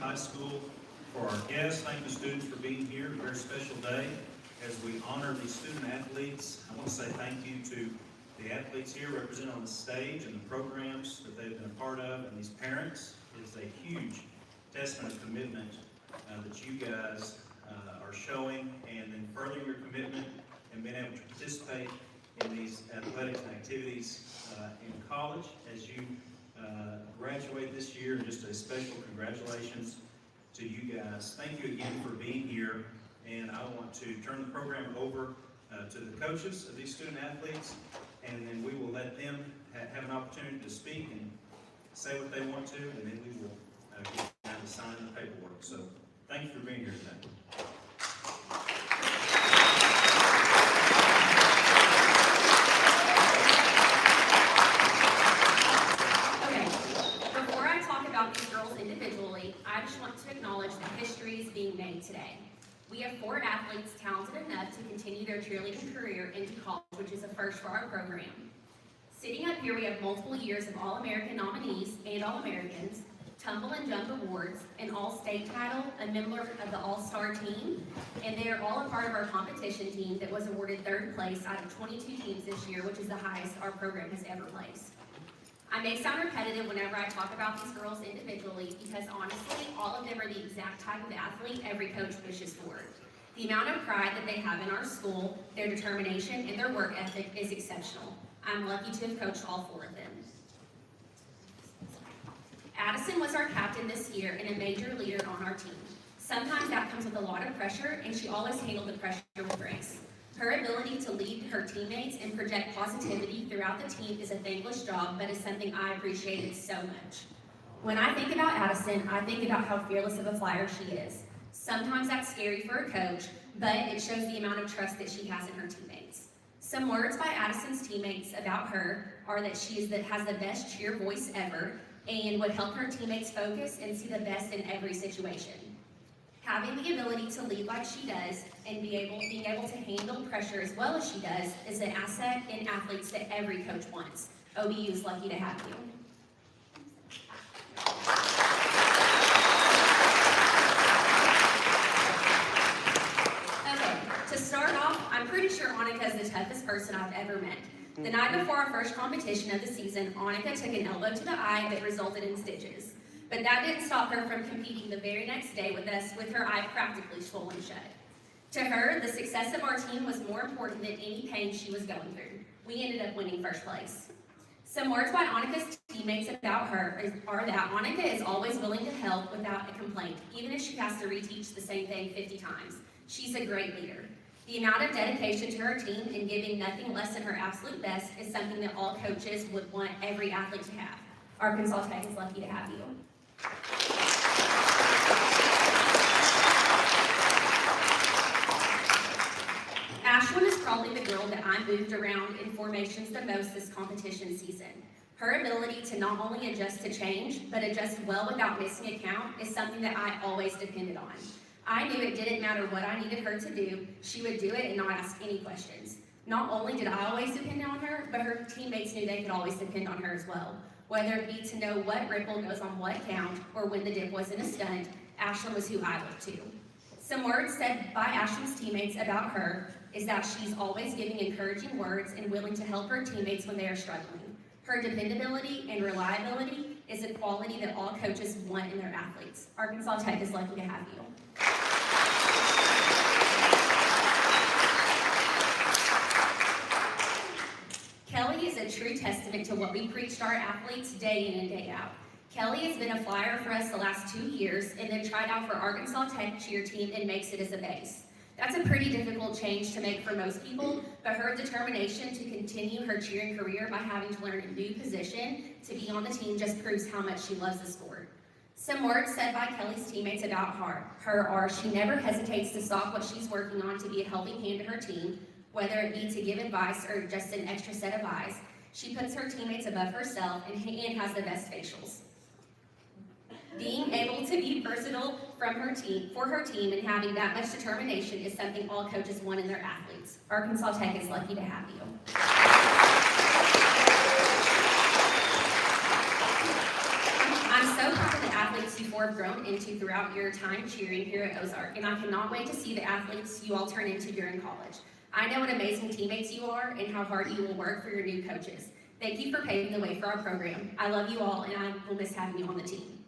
High School. For our guests, thank the students for being here. A very special day as we honor these student athletes. I want to say thank you to the athletes here represented on the stage and the programs that they've been a part of, and these parents. It is a huge testament of commitment that you guys are showing, and then furthering your commitment and being able to participate in these athletics and activities in college as you graduate this year. And just a special congratulations to you guys. Thank you again for being here, and I want to turn the program over to the coaches of these student athletes, and then we will let them have an opportunity to speak and say what they want to, and then we will get down to sign the paperwork. So thank you for being here today. I just want to acknowledge the history is being made today. We have 4 athletes talented enough to continue their cheerleading career into college, which is a first for our program. Sitting up here, we have multiple years of All-American nominees and All-Americans, tumble and jump awards, an All-State title, a member of the All-Star team, and they are all a part of our competition team that was awarded 3rd place out of 22 teams this year, which is the highest our program has ever placed. I may sound repetitive whenever I talk about these girls individually because honestly, all of them are the exact type of athlete every coach wishes for. The amount of pride that they have in our school, their determination, and their work ethic is exceptional. I'm lucky to have coached all 4 of them. Addison was our captain this year and a major leader on our team. Sometimes that comes with a lot of pressure, and she always handled the pressure with grace. Her ability to lead her teammates and project positivity throughout the team is a thankless job, but is something I appreciated so much. When I think about Addison, I think about how fearless of a flyer she is. Sometimes that's scary for a coach, but it shows the amount of trust that she has in her teammates. Some words by Addison's teammates about her are that she has the best cheer voice ever and would help her teammates focus and see the best in every situation. Having the ability to lead like she does and being able to handle pressure as well as she does is an asset in athletes that every coach wants. OBU is lucky to have you. Okay, to start off, I'm pretty sure Annika is the toughest person I've ever met. The night before our first competition of the season, Annika took an elbow to the eye that resulted in stitches. But that didn't stop her from competing the very next day with us with her eye practically swollen shut. To her, the success of our team was more important than any pain she was going through. We ended up winning 1st place. Some words by Annika's teammates about her are that Annika is always willing to help without a complaint, even if she has to reteach the same thing 50 times. She's a great leader. The amount of dedication to her team and giving nothing less than her absolute best is something that all coaches would want every athlete to have. Arkansas Tech is lucky to have you. Ashlyn is probably the girl that I moved around in formations the most this competition season. Her ability to not only adjust to change, but adjust well without missing a count is something that I always depended on. I knew it didn't matter what I needed her to do, she would do it and not ask any questions. Not only did I always depend on her, but her teammates knew they could always depend on her as well. Whether it be to know what ripple goes on what count, or when the dip wasn't a stunt, Ashlyn was who I looked to. Some words said by Ashlyn's teammates about her is that she's always giving encouraging words and willing to help her teammates when they are struggling. Her dependability and reliability is a quality that all coaches want in their athletes. Arkansas Tech is lucky to have you. Kelly is a true testament to what we preach to our athletes day in and day out. Kelly has been a flyer for us the last 2 years and then tried out for Arkansas Tech cheer team and makes it as a base. That's a pretty difficult change to make for most people, but her determination to continue her cheering career by having to learn a new position to be on the team just proves how much she loves the sport. Some words said by Kelly's teammates about her are she never hesitates to stop what she's working on to be a helping hand to her team, whether it be to give advice or just an extra set of eyes. She puts her teammates above herself and has the best facials. Being able to be versatile for her team and having that much determination is something all coaches want in their athletes. Arkansas Tech is lucky to have you. I'm so proud of the athletes athletes you four have grown into throughout your time cheering here at Ozark, and I cannot wait to see the athletes you all turn into during college. I know what amazing teammates you are and how hard you will work for your new coaches. Thank you for paving the way for our program. I love you all, and I will miss having you on the team.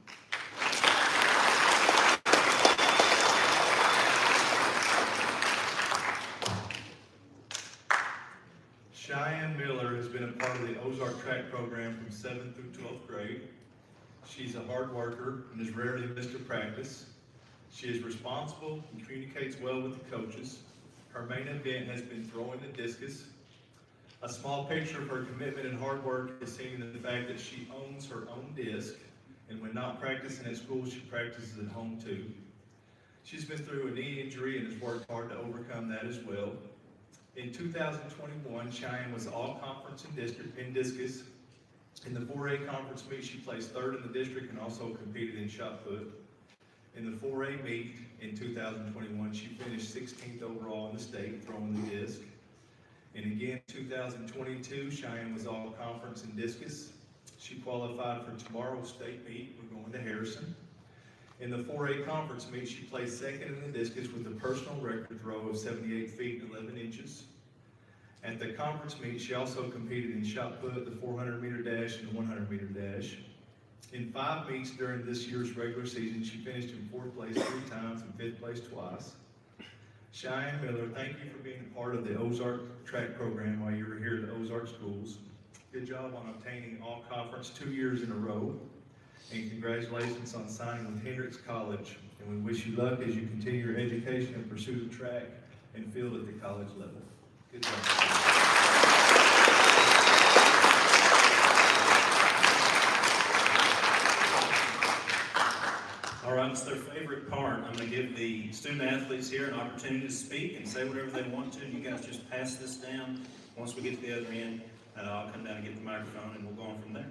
Cheyenne Miller has been a part of the Ozark track program from 7th through 12th grade. She's a hard worker and has rarely missed a practice. She is responsible and communicates well with the coaches. Her main event has been throwing the discus. A small picture of her commitment and hard work is seen in the fact that she owns her own disc, and when not practicing at school, she practices at home too. She's been through a knee injury and has worked hard to overcome that as well. In 2021, Cheyenne was all-conference in discus. In the 4A conference meet, she placed third in the district and also competed in shot put. In the 4A meet in 2021, she finished 16th overall in the state throwing the disc. And again, 2022, Cheyenne was all-conference in discus. She qualified for tomorrow's state meet. We're going to Harrison. In the 4A conference meet, she placed second in the discus with a personal record throw of 78 feet and 11 inches. At the conference meet, she also competed in shot put, the 400-meter dash, and the 100-meter dash. In 5 meets during this year's regular season, she finished in 4th place 3 times and 5th place twice. Cheyenne Miller, thank you for being a part of the Ozark track program while you were here at the Ozark schools. Good job on obtaining all conference 2 years in a row. And congratulations on signing with Hendrix College. And we wish you luck as you continue your education and pursue the track and field at the college level. Good job. All right, it's their favorite part. I'm going to give the student athletes here an opportunity to speak and say whatever they want to. And you guys just pass this down. Once we get to the other end, I'll come down and get the microphone and we'll go on from there.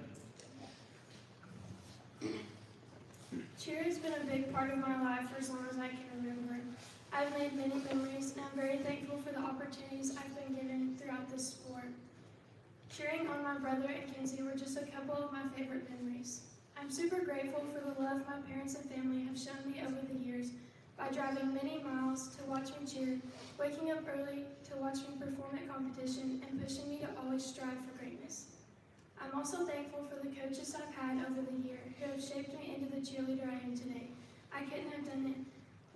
Cheer has been a big part of my life for as long as I can remember. I've made many memories, and I'm very thankful for the opportunities I've been given throughout this sport. Cheering on my brother and Kinsey were just a couple of my favorite memories. I'm super grateful for the love my parents and family have shown me over the years by driving many miles to watch me cheer, waking up early to watch me perform at competition, and pushing me to always strive for greatness. I'm also thankful for the coaches I've had over the year who have shaped me into the cheerleader I am today. I couldn't have done it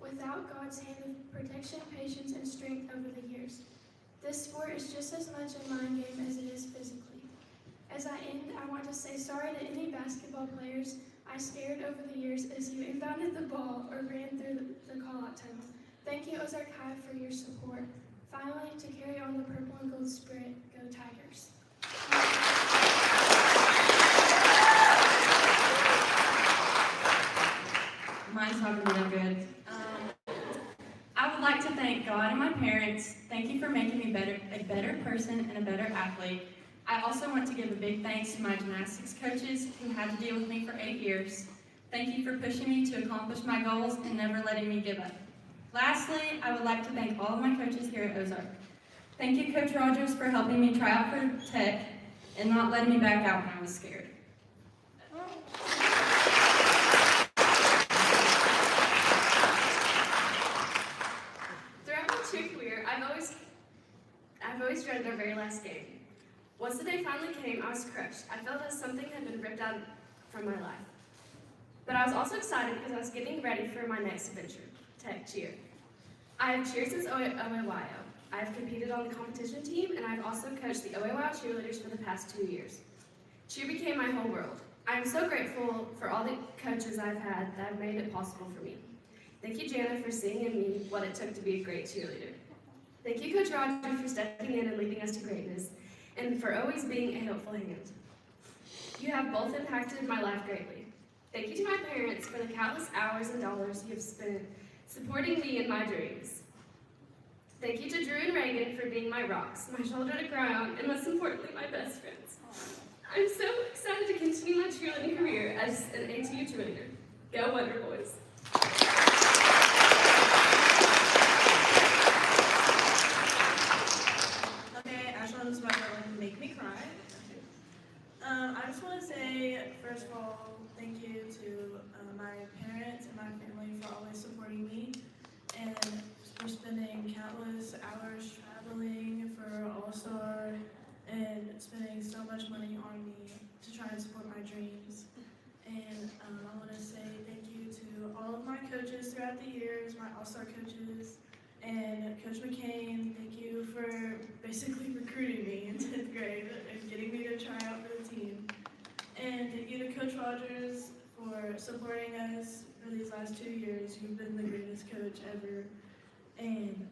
without God's hand of protection, patience, and strength over the years. This sport is just as much a mind game as it is physically. As I end, I want to say sorry to any basketball players I scared over the years as you inbounded the ball or ran through the call-out tunnel. Thank you, Ozark High, for your support. Finally, to carry on the purple and gold spirit, go Tigers. Mine's not gonna be that good. I would like to thank God and my parents. Thank you for making me a better person and a better athlete. I also want to give a big thanks to my gymnastics coaches who had to deal with me for 8 years. Thank you for pushing me to accomplish my goals and never letting me give up. Lastly, I would like to thank all of my coaches here at Ozark. Thank you, Coach Rogers, for helping me try out for Tech and not letting me back out when I was scared. Throughout my cheer career, I've always dreaded our very last game. Once the day finally came, I was crushed. I felt as something had been ripped out from my life. But I was also excited because I was getting ready for my next adventure, Tech Cheer. I have cheered since OAYO. I have competed on the competition team, and I have also coached the OAYO cheerleaders for the past 2 years. Cheer became my whole world. I am so grateful for all the coaches I've had that have made it possible for me. Thank you, Jana, for seeing in me what it took to be a great cheerleader. Thank you, Coach Roger, for stepping in and leading us to greatness, and for always being a helpful hand. You have both impacted my life greatly. Thank you to my parents for the countless hours and dollars you have spent supporting me in my dreams. Thank you to Drew and Reagan for being my rocks, my shoulder to cry on, and most importantly, my best friends. I'm so excited to continue my cheerleading career as an ATU cheerleader. Go Wonder Boys! Okay, Ashlyn's about to make me cry. I just want to say, first of all, thank you to my throughout the years, my all-star coaches, and Coach McCain, thank you for basically recruiting me in 10th grade and getting me to try out for the team. And thank you to Coach Rogers for supporting us for these last 2 years. You've been the greatest coach ever. And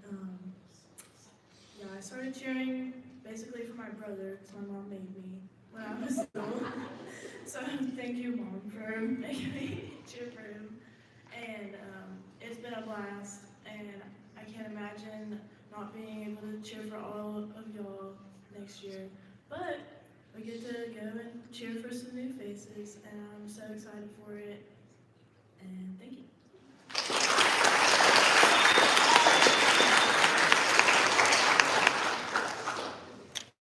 yeah, I started cheering basically for my brother because my mom made me when I was little. So thank you, Mom, for making me cheer for him. And it's been a blast, and I can't imagine not being able to cheer for all of y'all next year. But we get to go and cheer for some new faces, and I'm so excited for it. And thank you.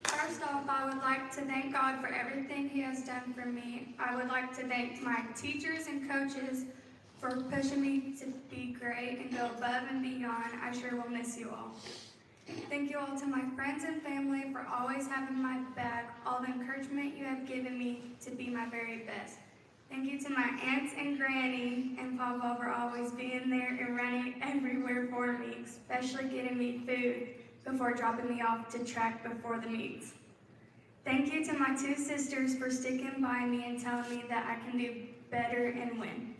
First off, I would like to thank God for everything He has done for me. I would like to thank my teachers and coaches for pushing me to be great and go above and beyond. I sure will miss you all. Thank you all to my friends and family for always having my back, all the encouragement you have given me to be my very best. Thank you to my aunts and granny and Papa for always being there and running everywhere for me, especially getting me food before dropping me off to track before the meets. Thank you to my 2 sisters for sticking by me and telling me that I can do better and win.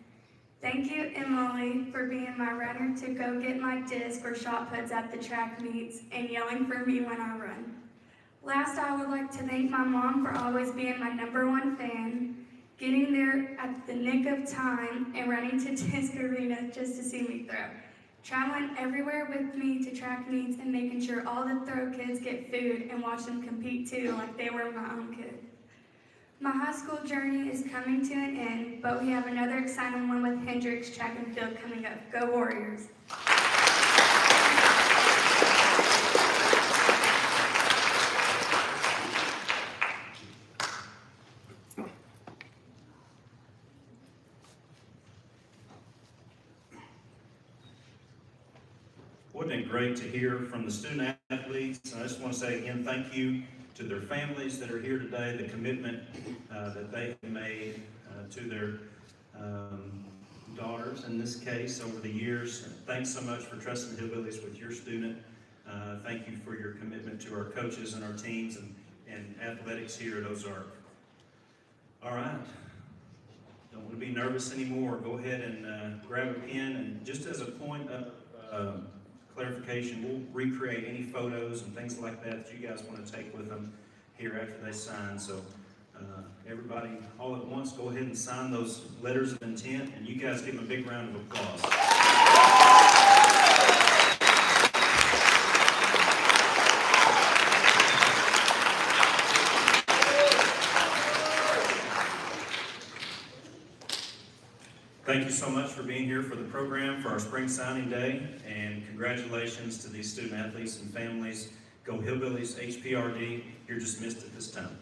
Thank you, Emily, for being my runner to go get my disc or shot puts at the track meets and yelling for me when I run. Last, I would like to thank my mom for always being my #1 fan, getting there at the nick of time and running to disc arena just to see me throw. Traveling everywhere with me to track meets and making sure all the throw kids get food and watch them compete too like they were my own kid. My high school journey is coming to an end, but we have another exciting one with Hendricks Track and Field coming up. Go Warriors! Wasn't it great to hear from the student athletes? I just want to say again, thank you to their families that are here today, the commitment that they have made to their daughters in this case over the years. Thanks so much for trusting the Hillbillies with your student. Thank you for your commitment to our coaches and our teams and athletics here at Ozark. All right. Don't want to be nervous anymore. Go ahead and grab a pen, and just as a point of clarification, we'll recreate any photos and things like that you guys want to take with them here after they sign. So everybody all at once, go ahead and sign those letters of intent, and you guys give them a big round of applause. Thank you so much for being here for the program, for our spring signing day, and congratulations to these student athletes and families. Go Hillbillies, HPRD. You're dismissed at this time.